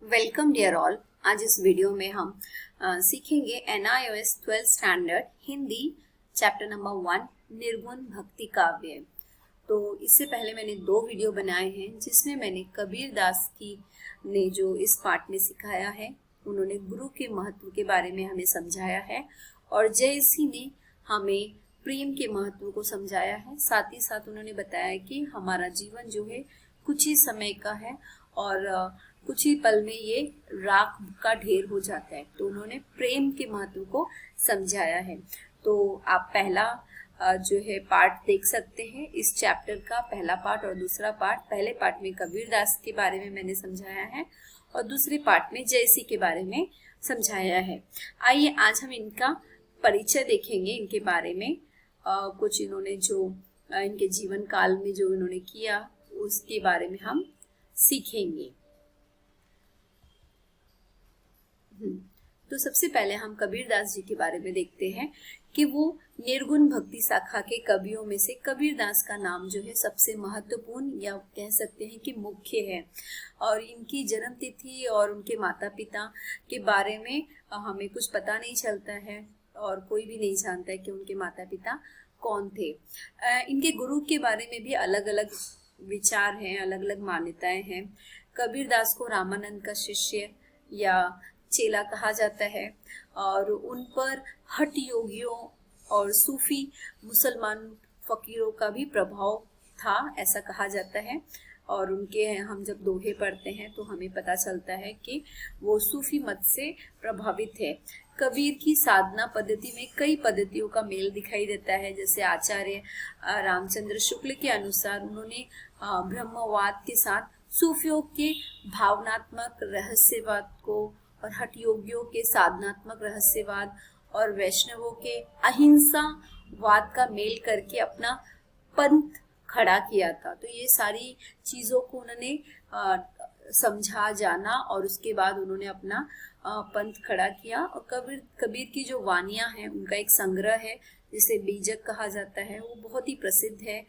Welcome dear all. आज इस video में हम सीखेंगे NIOS 12th standard Hindi chapter number 1 निर्गुण भक्ति काव्य। तो इससे पहले मैंने 2 वीडियो बनाए हैं जिसमें मैंने कबीर दास की ने जो इस पाठ में सिखाया है, उन्होंने गुरु के महत्व के बारे में हमें समझाया है और जयसी ने हमें प्रेम के महत्व को समझाया है। साथ ही साथ उन्होंने बताया कि हमारा जीवन जो है कुछ ही समय का है और कुछ ही पल में ये राख का ढेर हो जाता है। तो उन्होंने प्रेम के महत्व को समझाया है। तो आप पहला जो है पार्ट देख सकते हैं, इस चैप्टर का पहला पार्ट और दूसरा पार्ट। पहले पार्ट में कबीर दास के बारे में मैंने समझाया है और दूसरे पार्ट में जयसी के बारे में समझाया है। आइए आज हम इनका परिचय देखेंगे, इनके बारे में कुछ इन्होंने जो इनके जीवन काल में जो इन्होंने किया उसके बारे में हम सीखेंगे। तो सबसे पहले हम कबीर दास जी के बारे में देखते हैं कि वो निर्गुण भक्ति शाखा के कवियों में से कबीर दास का नाम जो है सबसे महत्वपूर्ण या कह सकते हैं कि मुख्य है। और इनकी जन्म तिथि और उनके माता पिता के बारे में हमें कुछ पता नहीं चलता है और कोई भी नहीं जानता है कि उनके माता पिता कौन थे। इनके गुरु के बारे में भी अलग अलग विचार हैं, अलग अलग मान्यताएं हैं। कबीर दास को रामानंद का शिष्य या चेला कहा जाता है और उन पर हठ योगियों और सूफी मुसलमान फकीरों का भी प्रभाव था, ऐसा कहा जाता है। और उनके हम जब दोहे पढ़ते हैं तो हमें पता चलता है कि वो सूफी मत से प्रभावित है। कबीर की साधना पद्धति में कई पद्धतियों का मेल दिखाई देता है। जैसे आचार्य रामचंद्र शुक्ल के अनुसार उन्होंने ब्रह्मवाद के साथ सूफियों के भावनात्मक रहस्यवाद को और हठ योगियों के साधनात्मक रहस्यवाद और वैष्णवों के अहिंसा वाद का मेल करके अपना पंथ खड़ा किया था। तो ये सारी चीजों को उन्होंने समझा जाना और उसके बाद उन्होंने अपना पंथ खड़ा किया। और कबीर की जो वानियां हैं उनका एक संग्रह है जिसे बीजक कहा जाता है, वो बहुत ही प्रसिद्ध है।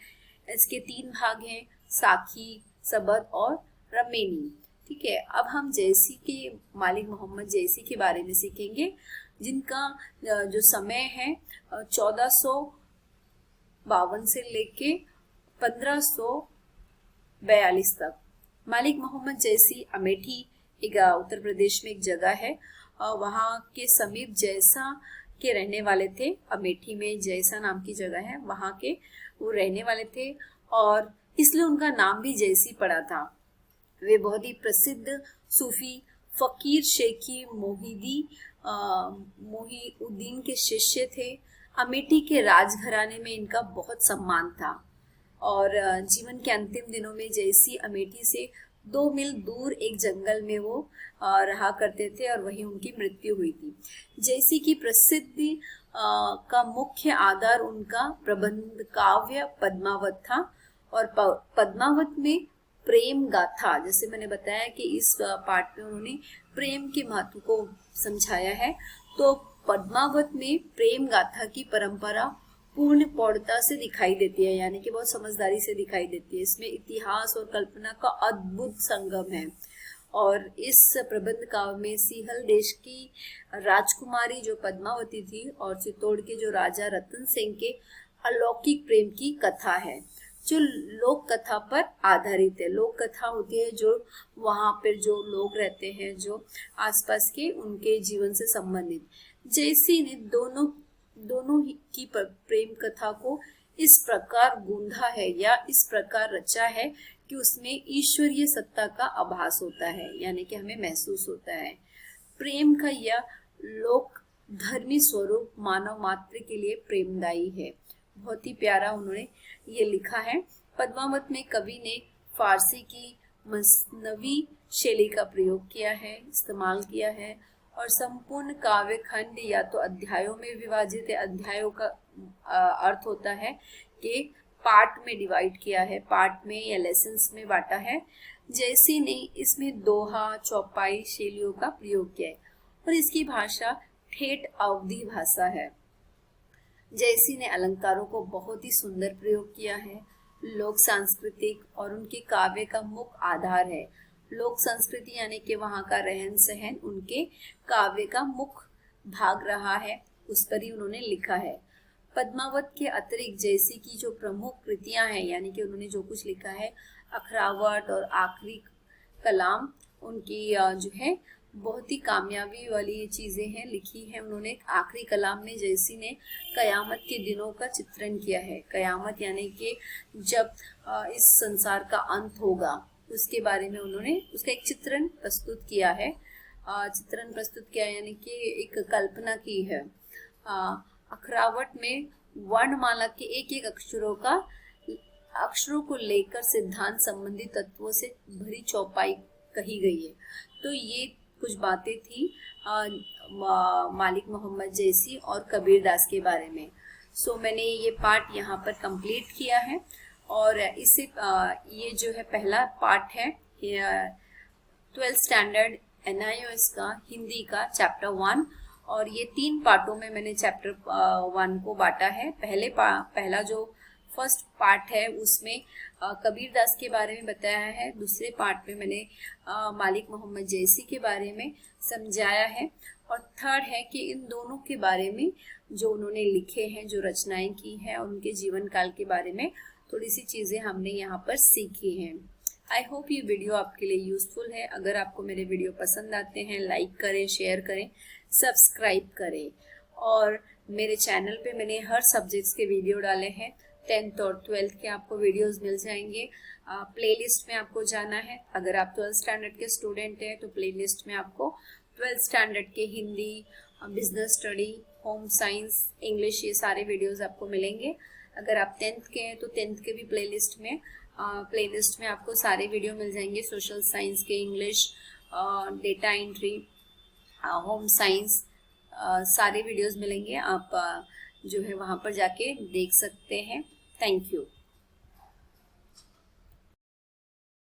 इसके 3 भाग हैं, साखी, सबद और रमेनी। ठीक है, अब हम जयसी के मालिक मोहम्मद जयसी के बारे में सीखेंगे, जिनका जो समय है 1452 से लेके 1542 तक। मालिक मोहम्मद जयसी अमेठी एक उत्तर प्रदेश में एक जगह है, वहाँ के समीप जयसा के रहने वाले थे। अमेठी में जयसा नाम की जगह है, वहाँ के वो रहने वाले थे और इसलिए उनका नाम भी जयसी पड़ा था। वे बहुत ही प्रसिद्ध सूफी फकीर शेखी मोहीउद्दीन के शिष्य थे। अमेठी के राजघराने में इनका बहुत सम्मान था और जीवन के अंतिम दिनों में जयसी अमेठी से 2 मील दूर एक जंगल में वो रहा करते थे और वहीं उनकी मृत्यु हुई थी। जयसी की प्रसिद्धि का मुख्य आधार उनका प्रबंध काव्य पद्मावत था और पद्मावत में प्रेम गाथा, जैसे मैंने बताया कि इस पाठ में उन्होंने प्रेम के महत्व को समझाया है। तो पद्मावत में प्रेम गाथा की परंपरा पूर्ण पौढ़ता से दिखाई देती है, यानी कि बहुत समझदारी से दिखाई देती है। इसमें इतिहास और कल्पना का अद्भुत संगम है। और इस प्रबंध काव्य में सिंहल देश की राजकुमारी जो पद्मावती थी और चित्तौड़ के जो राजा रतन सिंह के अलौकिक प्रेम की कथा है, जो लोक कथा पर आधारित है। लोक कथा होती है जो वहाँ पर जो लोग रहते हैं, जो आसपास के, उनके जीवन से संबंधित। जयसी ने दोनों ही की प्रेम कथा को इस प्रकार गूंधा है या इस प्रकार रचा है कि उसमें ईश्वरीय सत्ता का आभास होता है, यानी कि हमें महसूस होता है। प्रेम का यह लोक धर्मी स्वरूप मानव मात्र के लिए प्रेमदायी है। बहुत ही प्यारा उन्होंने ये लिखा है। पद्मावत में कवि ने फारसी की मसनवी शैली का प्रयोग किया है, इस्तेमाल किया है और संपूर्ण काव्य खंड या तो अध्यायों में विभाजित है। अध्यायों का अर्थ होता है कि पार्ट में डिवाइड किया है, पार्ट में या लेसन्स में बांटा है। जयसी ने इसमें दोहा चौपाई शैलियों का प्रयोग किया है और इसकी भाषा ठेठ अवधी भाषा है। जयसी ने अलंकारों को बहुत ही सुंदर प्रयोग किया है। लोक सांस्कृतिक और उनके काव्य का मुख्य आधार है। लोक संस्कृति यानी कि वहाँ का रहन सहन उनके काव्य का मुख्य भाग रहा है, उस पर ही उन्होंने लिखा है। पद्मावत के अतिरिक्त जैसी की जो प्रमुख कृतियां हैं, यानी कि उन्होंने जो कुछ लिखा है, अखरावट और आखिरी कलाम उनकी जो है बहुत ही कामयाबी वाली चीजें हैं, लिखी है उन्होंने। आखिरी कलाम में जैसी ने कयामत के दिनों का चित्रण किया है। कयामत यानी कि जब इस संसार का अंत होगा उसके बारे में उन्होंने उसका एक चित्रण प्रस्तुत किया है। चित्रण प्रस्तुत किया यानी कि एक कल्पना की है। अखरावट में वर्णमाला के एक एक अक्षरों को लेकर सिद्धांत संबंधी तत्वों से भरी चौपाई कही गई है। तो ये कुछ बातें थी मालिक मोहम्मद जैसी और कबीर दास के बारे में। सो मैंने ये पार्ट यहाँ पर कंप्लीट किया है और इसे ये जो है पहला पार्ट है 12th स्टैंडर्ड NIOS का हिंदी का चैप्टर 1, और ये 3 पार्टों में मैंने चैप्टर 1 को बांटा है। पहला जो फर्स्ट पार्ट है उसमें कबीर दास के बारे में बताया है। दूसरे पार्ट में मैंने मालिक मोहम्मद जैसी के बारे में समझाया है, और थर्ड है कि इन दोनों के बारे में जो उन्होंने लिखे हैं, जो रचनाएं की हैं, और उनके जीवन काल के बारे में थोड़ी सी चीज़ें हमने यहाँ पर सीखी हैं। आई होप ये वीडियो आपके लिए यूजफुल है। अगर आपको मेरे वीडियो पसंद आते हैं, लाइक करें, शेयर करें, सब्सक्राइब करें। और मेरे चैनल पे मैंने हर सब्जेक्ट्स के वीडियो डाले हैं। 10th और 12th के आपको वीडियोस मिल जाएंगे। प्लेलिस्ट में आपको जाना है। अगर आप 12th स्टैंडर्ड के स्टूडेंट हैं तो प्लेलिस्ट में आपको 12th स्टैंडर्ड के Hindi, business study, home science, English, ये सारे वीडियोस आपको मिलेंगे। अगर आप 10th के हैं तो 10th के भी प्लेलिस्ट में आपको सारे वीडियो मिल जाएंगे। सोशल साइंस के, English, data entry, home science, सारे वीडियोस मिलेंगे। आप जो है वहाँ पर जाके देख सकते हैं। Thank you.